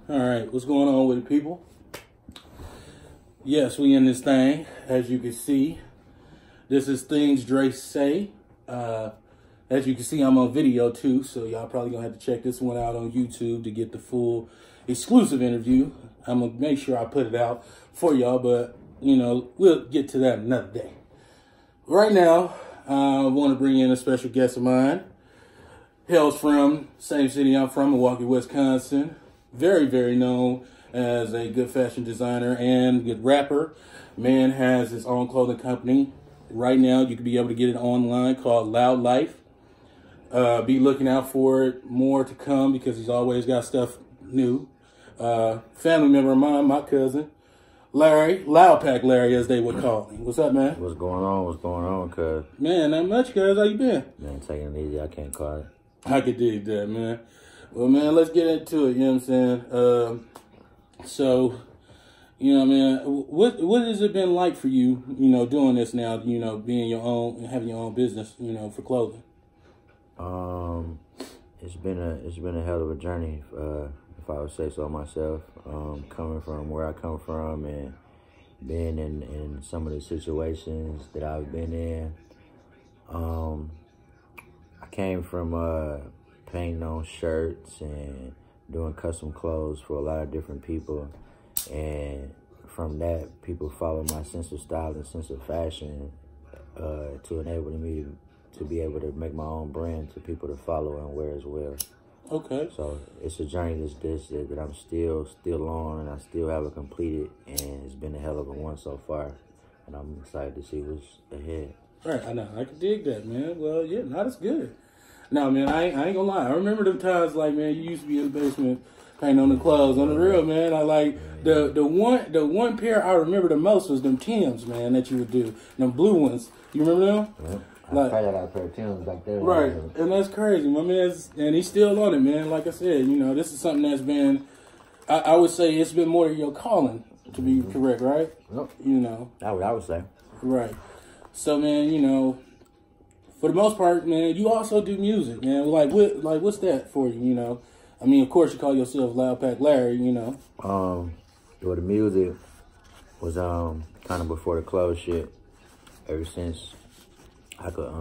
All right, what's going on with the people? Yes, we in this thing, as you can see. This is things Dre Say. As you can see, I'm on video too, so y'all probably gonna have to check this one out on YouTube to get the full exclusive interview. I'm gonna make sure I put it out for y'all, but you know, we'll get to that another day. Right now, I want to bring in a special guest of mine. Hails from same city I'm from, Milwaukee, Wisconsin. Very, very known as a good fashion designer and good rapper. Man has his own clothing company. Right now, you can be able to get it online called Loudlife. Be looking out for it, more to come, because he's always got stuff new. Family member of mine, my cousin, Larry, Loudpack Larry, as they would call him. What's up, man? What's going on? What's going on, cuz? Man, not much, cuz. How you been? Man, taking it easy. I can't call it. I could dig that, man. Well, man, let's get into it, you know what I'm saying? So, you know, man, what has it been like for you, you know, doing this now, you know, being your own, having your own business, you know, for clothing? It's been a hell of a journey, if I would say so myself. Coming from where I come from and being in some of the situations that I've been in. I came from painting on shirts and doing custom clothes for a lot of different people, and from that, people follow my sense of style and sense of fashion to enable me to be able to make my own brand to people to follow and wear as well. Okay. So it's a journey that I'm still on, and I still haven't completed, and it's been a hell of a one so far, and I'm excited to see what's ahead. Right, I know. I can dig that, man. Well, yeah, not as good. No, man, I ain't gonna lie. I remember them times, like, man, you used to be in the basement painting on the clothes. On the real, man, I like the one pair I remember the most was them Tims, man, that you would do. Them blue ones. You remember them? Yep. Like, I got a pair of Tims back there. Right, and that's crazy. My man's, and he's still on it, man. Like I said, you know, this is something that's been, I would say it's been more of your calling, to be correct, right? Yep. You know. That's what I would say. Right. So, man, you know, for the most part, man, you also do music, man. What's that for you, you know? I mean, of course, you call yourself Loudpack Larry, you know. Well, the music was kind of before the clothes shit. Ever since I could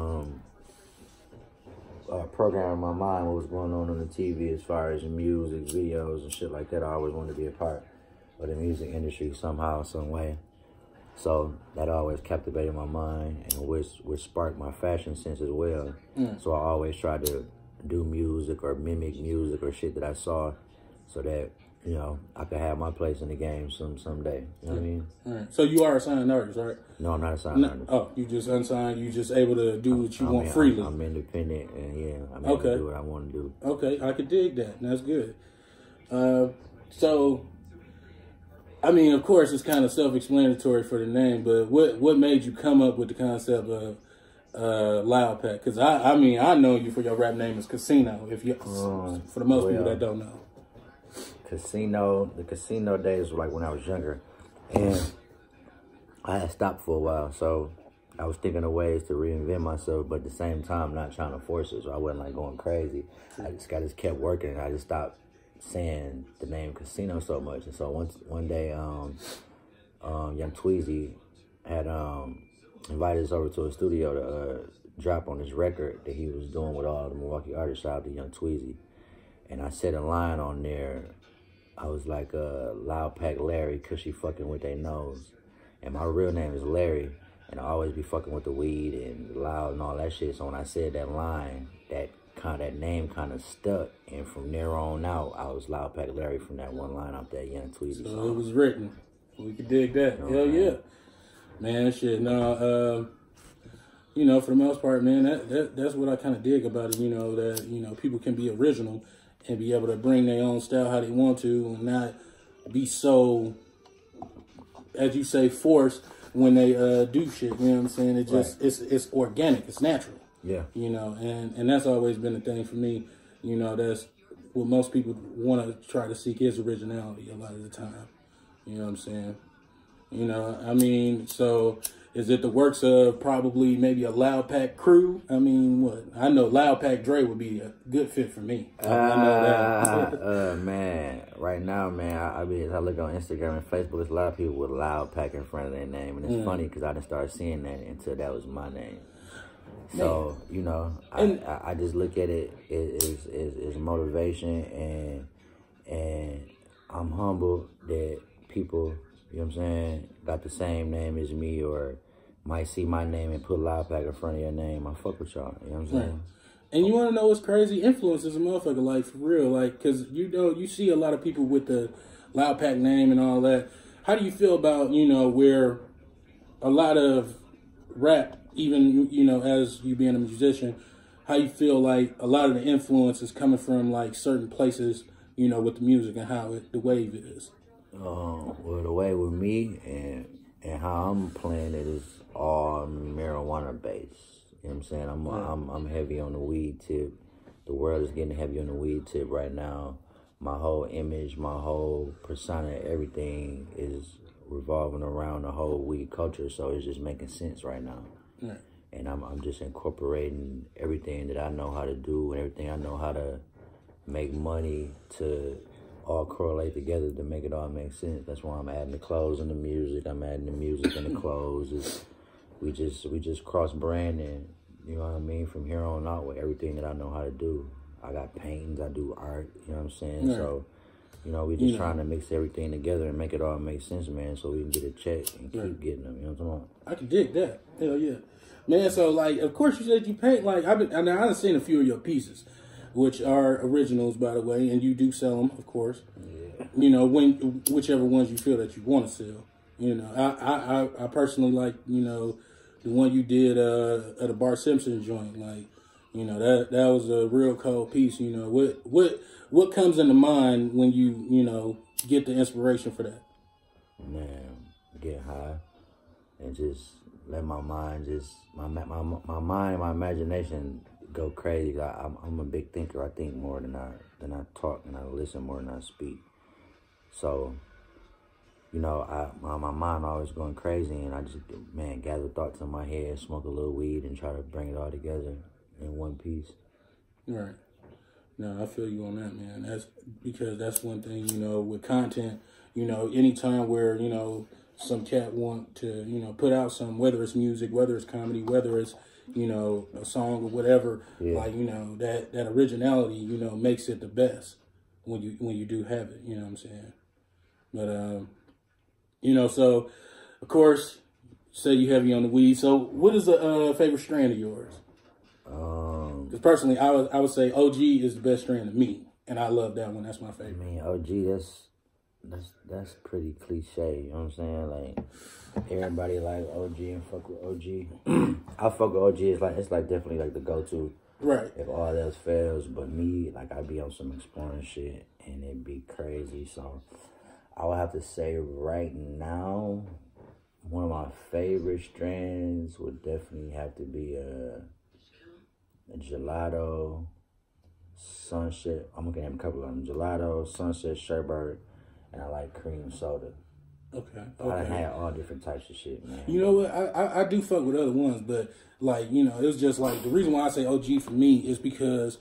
program in my mind what was going on the TV as far as music, videos, and shit like that. I always wanted to be a part of the music industry somehow, some way. So that always captivated my mind, and which sparked my fashion sense as well. So I always tried to do music or mimic music or shit that I saw, so that, you know, I could have my place in the game someday. You know what I mean? All right. So you are a signed artist, right? No, I'm not a signed artist. Oh, you just unsigned. You just able to do what you want freely. I'm independent, and yeah, I'm able to do what I want to do. Okay, I could dig that. That's good. So, I mean, of course, it's kind of self-explanatory for the name, but what made you come up with the concept of Loudpack? Because I mean, I know you for your rap name is Casino. If you, for the most people that don't know. The casino days were like when I was younger, and I had stopped for a while, so I was thinking of ways to reinvent myself, but at the same time not trying to force it, so I wasn't like going crazy. I just kept working, and I just stopped saying the name Casino so much. And so one day, Young Tweezy had invited us over to a studio to drop on his record that he was doing with all the Milwaukee artists. Shout out to Young Tweezy. And I said a line on there. I was like, Loudpack Larry, cause she fucking with they nose. And my real name is Larry, and I always be fucking with the weed and loud and all that shit. So when I said that line, that name kind of stuck, and from there on out, I was Loudpack Larry from that one line off that Young Tweezy song. So it was written. We could dig that. Hell yeah, man. Shit. No, you know, for the most part, man, that's what I kind of dig about it. You know, that, you know, people can be original and be able to bring their own style how they want to, and not be so, as you say, forced when they do shit. You know what I'm saying? It just it's organic. It's natural. Yeah. You know, and that's always been the thing for me. You know, that's what most people want to try to seek is originality a lot of the time. You know what I'm saying? You know, I mean, so Is it the works of probably maybe a Loudpack crew? I mean, what? I know Loudpack Dre would be a good fit for me. I know that. Man, right now, man, I look on Instagram and Facebook, there's a lot of people with Loudpack in front of their name, and it's funny because I didn't start seeing that until that was my name. So, you know, I just look at it as motivation, and I'm humbled that people, you know what I'm saying, got the same name as me or might see my name and put Loudpack in front of your name. I fuck with y'all, you know what I'm saying? And you want to know what's crazy? Influence is a motherfucker, like, for real. Like, because, you know, you see a lot of people with the Loudpack name and all that. How do you feel about, you know, where a lot of rap, even, you know, as you being a musician, how you feel like a lot of the influence is coming from, like, certain places, you know, with the music and how the wave is? Well, the way with me and how I'm playing it is all marijuana based. You know what I'm saying? I'm heavy on the weed tip. The world is getting heavy on the weed tip right now. My whole image, my whole persona, everything is revolving around the whole weed culture. So it's just making sense right now. Right. And I'm just incorporating everything that I know how to do and everything I know how to make money to all correlate together to make it all make sense. That's why I'm adding the clothes and the music. I'm adding the music and the clothes. We just cross branding, you know what I mean, from here on out with everything that I know how to do. I got paintings, I do art, you know what I'm saying? Yeah. So, you know, we just trying to mix everything together and make it all make sense, man, so we can get a check and keep getting them, you know what I'm talking about? I can dig that. Hell yeah. Man, so, like, of course you said you paint. Like, I've seen a few of your pieces, which are originals, by the way, and you do sell them, of course. Yeah. You know, whichever ones you feel that you want to sell. You know, I personally like, you know, the one you did at a Bart Simpson joint. Like, you know, that was a real cold piece. You know, what comes into mind when you know, get the inspiration for that? Man, get high and just let my mind my mind, my imagination go crazy. I'm a big thinker. I think more than I talk, and I listen more than I speak. So, you know, my mind always going crazy, and I just, man, gather thoughts in my head, smoke a little weed, and try to bring it all together in one piece. Right. No, I feel you on that, man. That's because that's one thing, you know, with content, you know, anytime where, you know, some cat want to, you know, put out some, whether it's music, whether it's comedy, whether it's, you know, a song or whatever, like, you know, that originality, you know, makes it the best when you do have it, you know what I'm saying? But, you know, so, of course, say you heavy on the weed. So what is a favorite strand of yours? Because personally, I would say OG is the best strand of me, and I love that one. That's my favorite. I mean, OG, that's pretty cliche. You know what I'm saying? Like, everybody like OG and fuck with OG. I fuck with OG. It's like definitely like the go-to. Right. If all else fails, but me, like, I be on some exploring shit, and it'd be crazy. So I would have to say right now, one of my favorite strands would definitely have to be a gelato, sunset. I'm gonna name a couple of them. Gelato, sunset, sherbet, and I like cream soda. Okay. I had all different types of shit, man. You know what? I do fuck with other ones, but, like, you know, it's just like the reason why I say OG for me is because,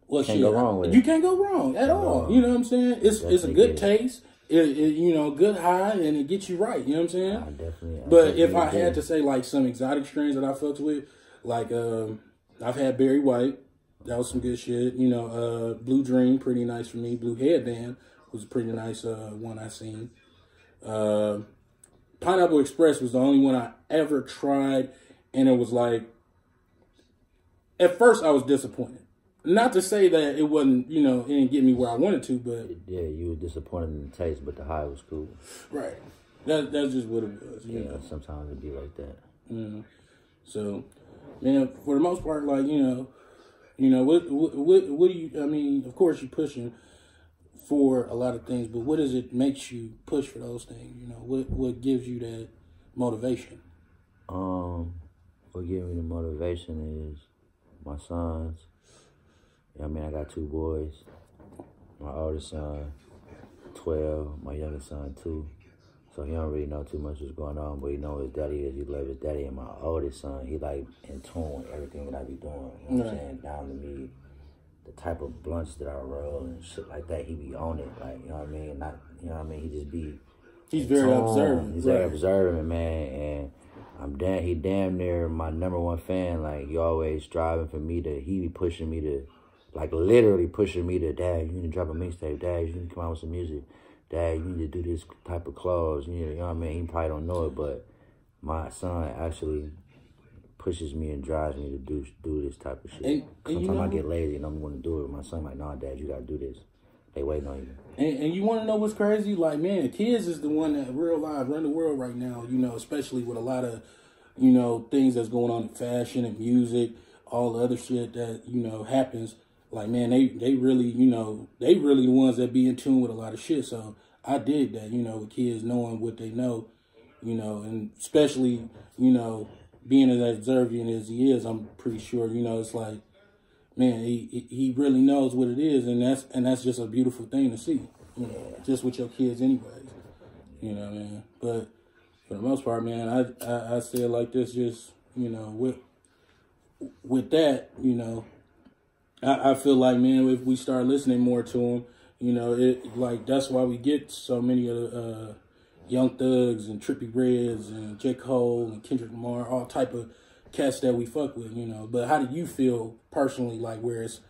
well, can't go wrong with it. You can't go wrong at all. You know what I'm saying? It's a good taste. You know, good high, and it gets you right. You know what I'm saying? I definitely. But if I had to say, like, some exotic strains that I fucked with, like, I've had Berry White. That was some good shit. You know, Blue Dream, pretty nice for me. Blue Headband was a pretty nice one I seen. Pineapple Express was the only one I ever tried, and it was like, at first I was disappointed. Not to say that it wasn't, you know, it didn't get me where I wanted to, but... Yeah, you were disappointed in the taste, but the high was cool. Right. That's just what it was. You know? Sometimes it'd be like that. So, man, for the most part, like, you know, what do you, I mean, of course you're pushing for a lot of things, but what is it makes you push for those things? You know, what gives you that motivation? What gives me the motivation is my sons. I mean, I got 2 boys. My oldest son, 12. My youngest son, 2. So he don't really know too much what's going on, but he know his daddy is. He love his daddy. And my oldest son, he like in tune with everything that I be doing. You know what I'm saying? Down to me, the type of blunts that I roll and shit like that, he be on it. Like, you know what I mean? Not, you know what I mean? He just be... He's very observant. He's very observant, man. And he damn near my #1 fan. Like, he always striving for me to... He be pushing me to... Like, literally pushing me to, Dad, you need to drop a mixtape. Dad, you need to come out with some music. Dad, you need to do this type of clothes. You know what I mean? He probably don't know it, but my son actually pushes me and drives me to do this type of shit. And sometimes I get lazy and I'm going to do it. My son like, nah, Dad, you got to do this. They waiting on you. And you want to know what's crazy? Like, man, kids is the one that real life run the world right now, you know, especially with a lot of, you know, things that's going on in fashion and music, all the other shit that, you know, happens. Like, man, they really, you know, they really the ones that be in tune with a lot of shit. So I dig that, you know, with kids knowing what they know, you know, and especially, you know, being as observant as he is, I'm pretty sure, you know, it's like, man, he really knows what it is, and that's just a beautiful thing to see, you know, just with your kids anyways, you know, man. But for the most part, man, I say it like this, just, you know, with that, you know, I feel like, man, if we start listening more to him, you know, like, that's why we get so many of the Young Thugs and Trippie Reds and J. Cole and Kendrick Lamar, all type of cats that we fuck with, you know. But how do you feel personally, like, where it's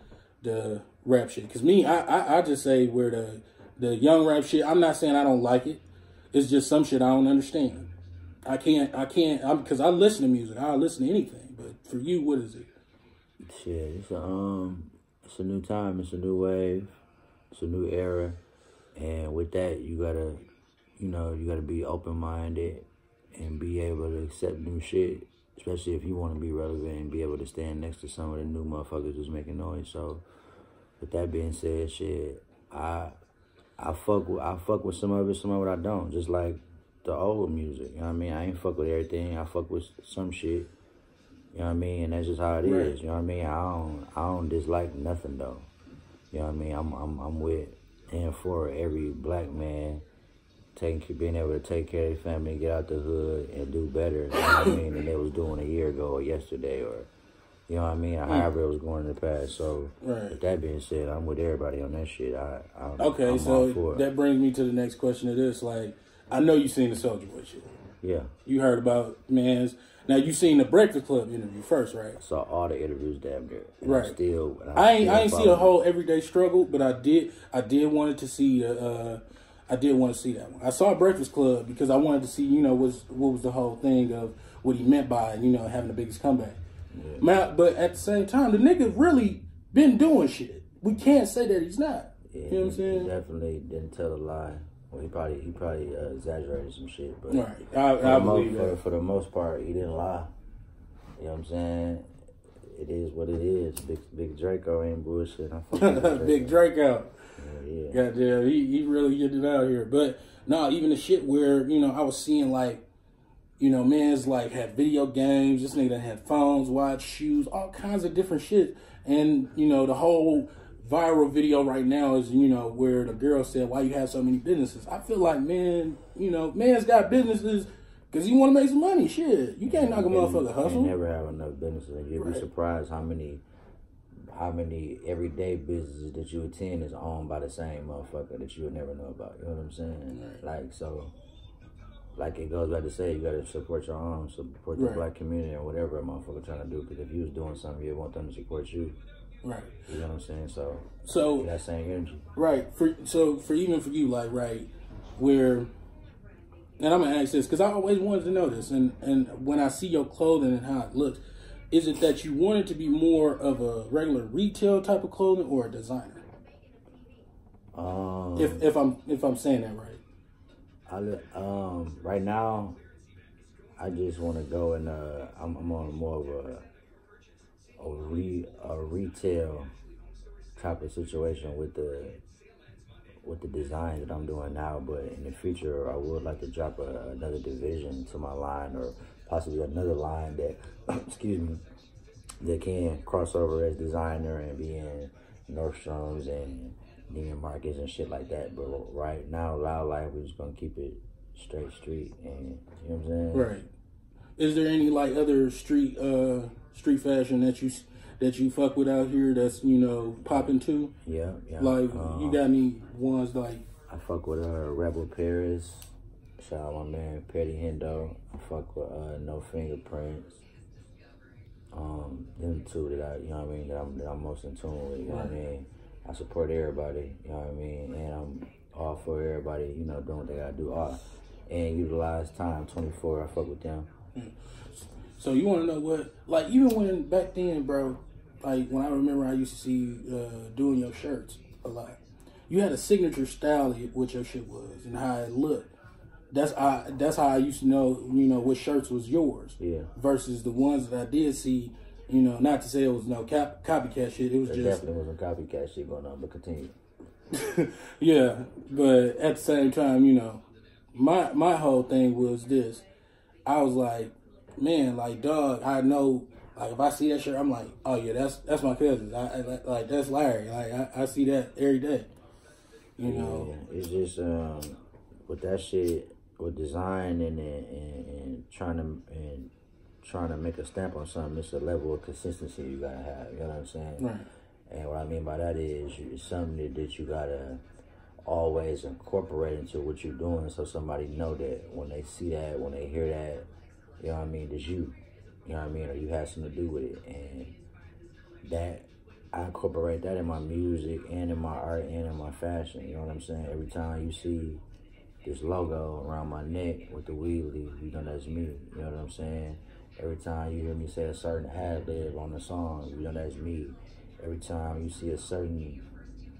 the rap shit? Because me, I just say where the young rap shit, I'm not saying I don't like it. It's just some shit I don't understand. I can't, because I listen to music. I listen to anything. But for you, what is it? Shit, it's a new time. It's a new wave. It's a new era. And with that, you gotta be open-minded and be able to accept new shit. Especially if you want to be relevant and be able to stand next to some of the new motherfuckers who's making noise. So, with that being said, shit, I fuck with some of it I don't. Just like the old music, you know what I mean? I ain't fuck with everything. I fuck with some shit, you know what I mean? And that's just how it is, you know what I mean? I don't dislike nothing though. You know what I mean? I'm with and for every black man being able to take care of their family, get out the hood, and do better, you know what I mean, than they was doing a year ago or yesterday, or, you know what I mean, or however it was going in the past. So, with that being said, I'm with everybody on that shit. I'm so that brings me to the next question of this. Like, I know you seen the Soulja Boy shit. Yeah. You heard about Mans. Now, you seen the Breakfast Club interview first, right? I saw all the interviews damn near. Right. I ain't see the whole everyday struggle, but I did wanted to see I did want to see that one. I saw Breakfast Club because I wanted to see, you know, what was the whole thing of what he meant by, you know, having the biggest comeback. Yeah. But at the same time, the nigga really been doing shit. We can't say that he's not. Yeah, you know what I'm saying? He definitely didn't tell a lie. Well, he probably exaggerated some shit, but right. For the most part, he didn't lie. You know what I'm saying? It is what it is. Big Draco ain't bullshit. Big Draco. Yeah. Goddamn, he really getting it out here. But no, even the shit where, you know, I was seeing like, you know, man's like had video games, this nigga had phones, watch, shoes, all kinds of different shit. And, you know, the whole viral video right now is, you know, where the girl said, why you have so many businesses? I feel like, man, you know, man's got businesses because he want to make some money. Shit, you can't knock a motherfucker hustle. You never have enough businesses. You'd be surprised how many everyday businesses that you attend is owned by the same motherfucker that you would never know about. You know what I'm saying? Right. Like, so, like it goes back to say, you got to support your own, support the black community or whatever a motherfucker trying to do. Because if you was doing something, you'd want them to support you. Right. You know what I'm saying? So that same energy. Right. For even for you, like, right, where, and I'm going to ask this, because I always wanted to know this, and when I see your clothing and how it looks, is it that you want it to be more of a regular retail type of clothing or a designer? If I'm saying that right. Right now, I just want to go and I'm on more of a retail type of situation with the design that I'm doing now. But in the future, I would like to drop another division to my line, or possibly another line that, excuse me, that can cross over as designer and be in Nordstrom's and Neiman Marcus and shit like that. But right now, Loudlife, we're just gonna keep it straight street, and you know what I'm saying? Right. Is there any like other street fashion that you fuck with out here that's, you know, popping too? Yeah. Like, you got any ones like? I fuck with Rebel Paris. Shout out my man Petty Hendo. I fuck with No Fingerprints. Them two that I, you know what I mean, that I'm most in tune with. You know what I mean? I support everybody. You know what I mean? And I'm all for everybody. You know, doing what they gotta do. And utilize time 24. I fuck with them. So you want to know what? Like, even when back then, bro. Like, when I remember, I used to see you doing your shirts a lot. You had a signature style what your shit was and how it looked. That's how I used to know, you know, what shirts was yours. Yeah. Versus the ones that I did see, you know, not to say it was no copycat shit. It was there definitely wasn't copycat shit going on, but continue. Yeah, but at the same time, you know, my whole thing was this. I was like, man, like, dog, I know, like, if I see that shirt, I'm like, oh yeah, that's my cousin. I like, that's Larry. Like, I see that every day. You know, it's just with that shit, with design and trying to make a stamp on something. It's a level of consistency you gotta have. You know what I'm saying? Right. And what I mean by that is it's something that you gotta always incorporate into what you're doing, so somebody know that when they see that, when they hear that, you know what I mean, it's you. You know what I mean, or you have something to do with it, and that. I incorporate that in my music and in my art and in my fashion. You know what I'm saying? Every time you see this logo around my neck with the wheelie, you know that's me. You know what I'm saying? Every time you hear me say a certain ad-lib on the song, you know that's me. Every time you see a certain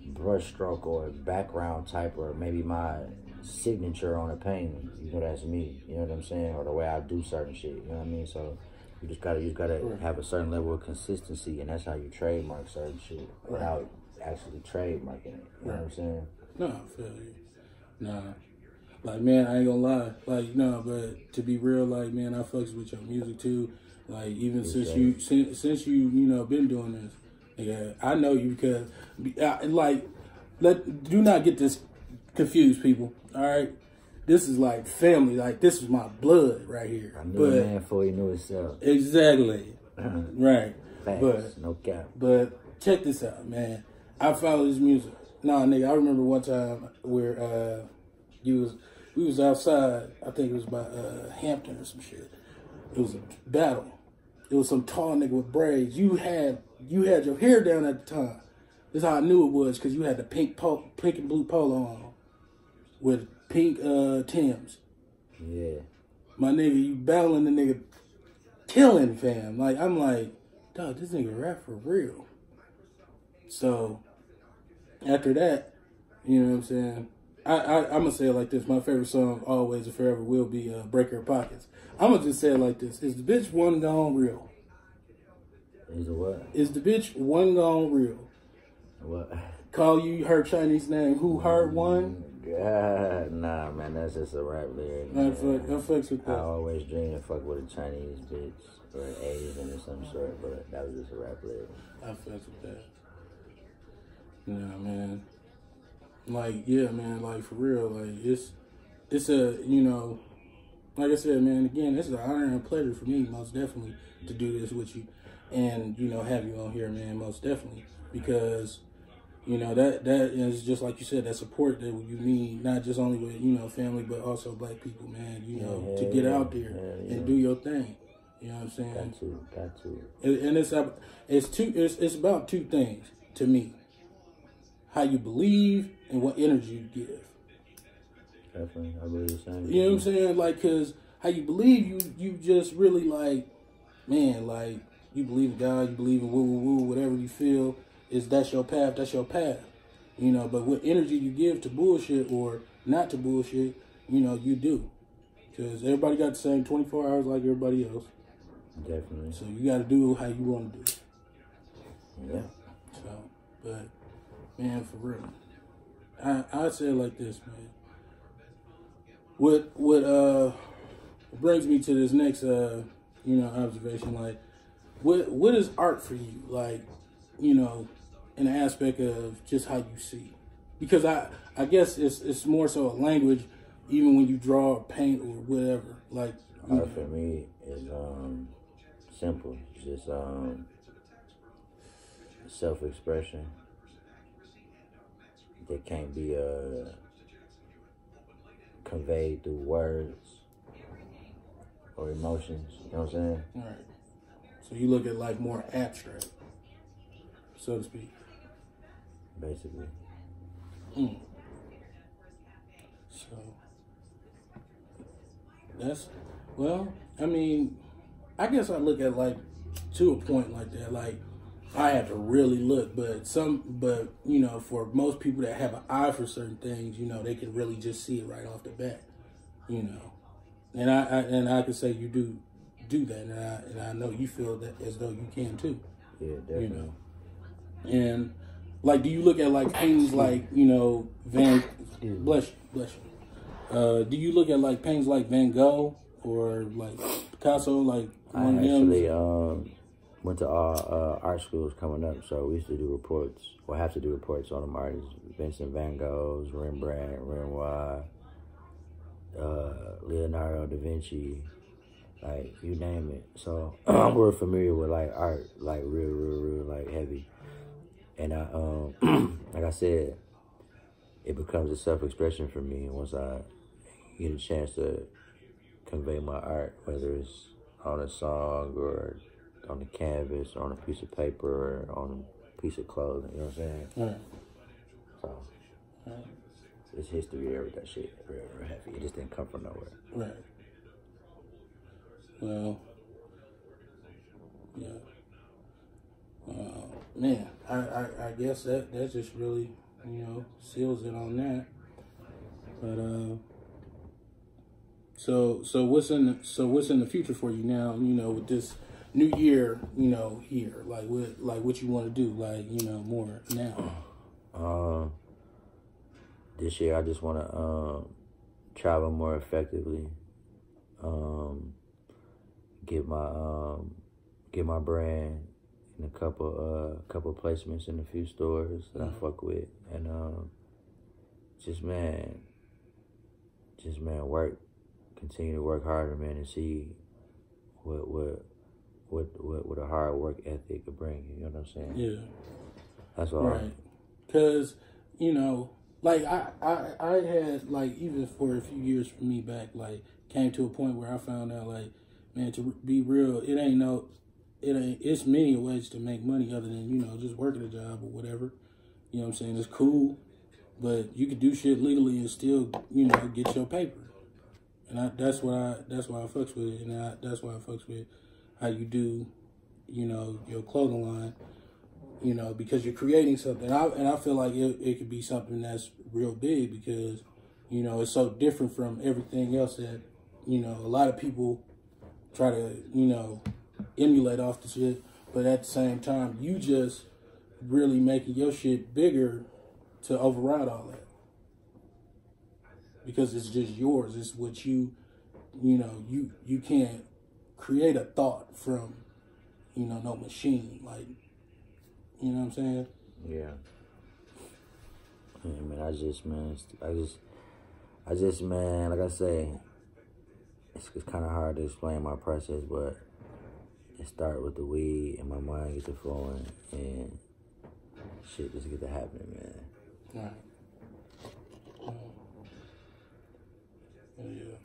brush stroke or background type or maybe my signature on a painting, you know that's me. You know what I'm saying? Or the way I do certain shit. You know what I mean? So you just gotta have a certain level of consistency, and that's how you trademark certain shit without actually trademarking it. You know what I'm saying? No, I feel you. Nah. Like, man, I ain't gonna lie. Like, no, but to be real, like, man, I fucks with your music too. Like, even since you you know, been doing this. Yeah, I know you because, like, do not get this confused, people. All right, this is like family. Like, this is my blood right here. I knew a man before he knew himself. Exactly. Right. Facts, but no cap. But check this out, man. I follow this music. Nah, nigga, I remember one time where we was outside. I think it was by Hampton or some shit. It was a battle. It was some tall nigga with braids. You had your hair down at the time. This is how I knew it was, because you had the pink and blue polo on with pink Timbs. Yeah. My nigga, you battling the nigga, killing, fam. Like, I'm like, dog, this nigga rap for real. So after that, you know what I'm saying? I'm going to say it like this. My favorite song always and forever will be Break Her Pockets. I'm going to just say it like this. Is the bitch one gone real? Is the what? Is the bitch one gone real? What? Call you her Chinese name. Who heard one? God, nah, man. That's just a rap lyric. I fucks with that. I always dream of fuck with a Chinese bitch or an Asian or some sort, but that was just a rap lyric. I fucks with that. Nah, man. Like, yeah, man, like, for real, like, it's a, you know, like I said, man, again, it's an honor and a pleasure for me, most definitely, to do this with you and, you know, have you on here, man, most definitely, because, you know, that is just like you said, that support that you need, not just only with, you know, family, but also black people, man, you know, to get out there and do your thing. You know what I'm saying? Got to. And it's about two things to me. How you believe and what energy you give. Definitely, I believe the same. You know what I'm saying? Like, because how you believe, you just really like, man, like, you believe in God, you believe in woo, whatever you feel, that's your path, that's your path. You know, but what energy you give to bullshit or not to bullshit, you know, you do. Because everybody got the same 24 hours like everybody else. Definitely. So you got to do how you want to do it. Yeah. So, but, man, for real. I'd say it like this, man. What brings me to this next, you know, observation, like, what is art for you? Like, you know, in the aspect of just how you see. Because I guess it's more so a language, even when you draw or paint or whatever? Like, art for me is simple. It's just self-expression that can't be conveyed through words or emotions. You know what I'm saying? All right. So you look at like more abstract, so to speak. Basically. So that's, well, I mean, I guess I look at like to a point like that. Like I have to really look, but you know, for most people that have an eye for certain things, you know, they can really just see it right off the bat, you know. And I can say you do that, and I know you feel that as though you can too. Yeah, definitely. You know, and like, do you look at like paintings like, you know, bless you. Do you look at like paintings like Van Gogh or like Picasso, like one of them? I actually went to all art schools coming up, so we used to do reports, or have to do reports on them artists. Vincent Van Gogh's, Rembrandt, Renoir, Leonardo da Vinci, like you name it. So we're familiar with like art, like real like heavy. And I like I said, it becomes a self-expression for me once I get a chance to convey my art, whether it's on a song or on the canvas or on a piece of paper or on a piece of clothing. You know what I'm saying? Right. So it's history there with that shit. Real heavy. It just didn't come from nowhere. Right. Well, yeah. Man, I guess that just really, you know, seals it on that. But so what's in the future for you now? You know, with this new year, you know, here, like what you want to do, like, you know, more now. This year I just want to travel more effectively. Get my brand in a couple placements in a few stores that I fuck with, and just man, continue to work harder, man, and see what a hard work ethic could bring you. You know what I'm saying? Yeah. That's all. Right. Because, you know, like I had, like, even for a few years for me back, like, came to a point where I found out, like, man, to be real, it's many ways to make money other than, you know, just working a job or whatever. You know what I'm saying? It's cool, but you could do shit legally and still, you know, get your paper. And that's why I fucks with it, and that's why I fucks with how you do, you know, your clothing line, you know, because you're creating something. And I feel like it could be something that's real big because, you know, it's so different from everything else that, you know, a lot of people try to, you know, emulate off the shit, but at the same time, you just really making your shit bigger to override all that. Because it's just yours. It's what you know, you can't create a thought from, you know, no machine. Like, you know what I'm saying? Yeah. Yeah, man, I just, man, like I say, it's kind of hard to explain my process, but it start with the weed and my mind get to flowing and shit just get to happening, man. All right. Yeah.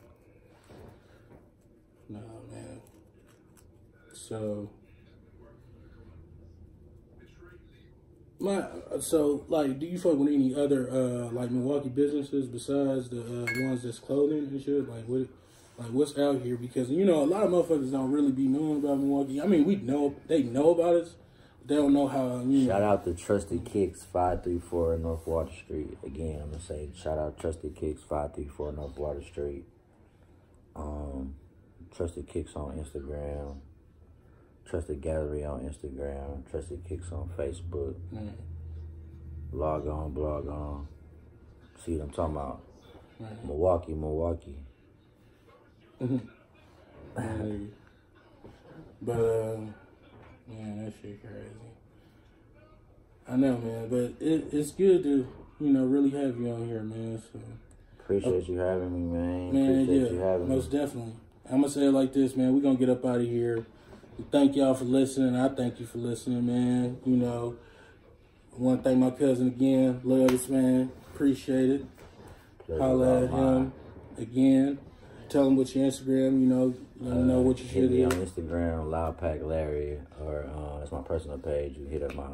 Nah, man. So like, do you fuck with any other like Milwaukee businesses besides the ones that's clothing and shit? Like what's out here? Because, you know, a lot of motherfuckers don't really be knowing about Milwaukee. I mean, they know about us, but they don't know how. You Shout know. out to Trusted Kicks 534 North Water Street. Again, I'm gonna say shout out Trusted Kicks 534 North Water Street. Trusted Kicks on Instagram. Trusted Gallery on Instagram. Trusted Kicks on Facebook. Blog on. See what I'm talking about? Right. Milwaukee. But man, that shit crazy. I know, man, but it's good to, you know, really have you on here, man. So Appreciate you having me, man. Man, Appreciate yeah, you having me. most definitely. I'm going to say it like this, man. We're going to get up out of here. Thank y'all for listening. I thank you for listening, man. You know, I want to thank my cousin again. Love this man. Appreciate it. Holla at him again. Tell him what's your Instagram, you know. Let him know what you should do. Hit me on Instagram, Loudpack Larry, or it's my personal page. You can hit up my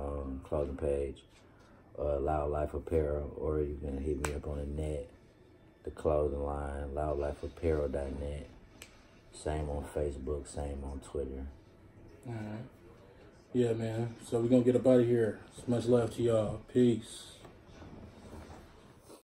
clothing page, Loudlife Apparel, or you can hit me up on the net, the clothing line, loudlifeapparel.net. Same on Facebook, same on Twitter. All right. Yeah, man. So we're going to get up out of here. Much love to y'all. Peace.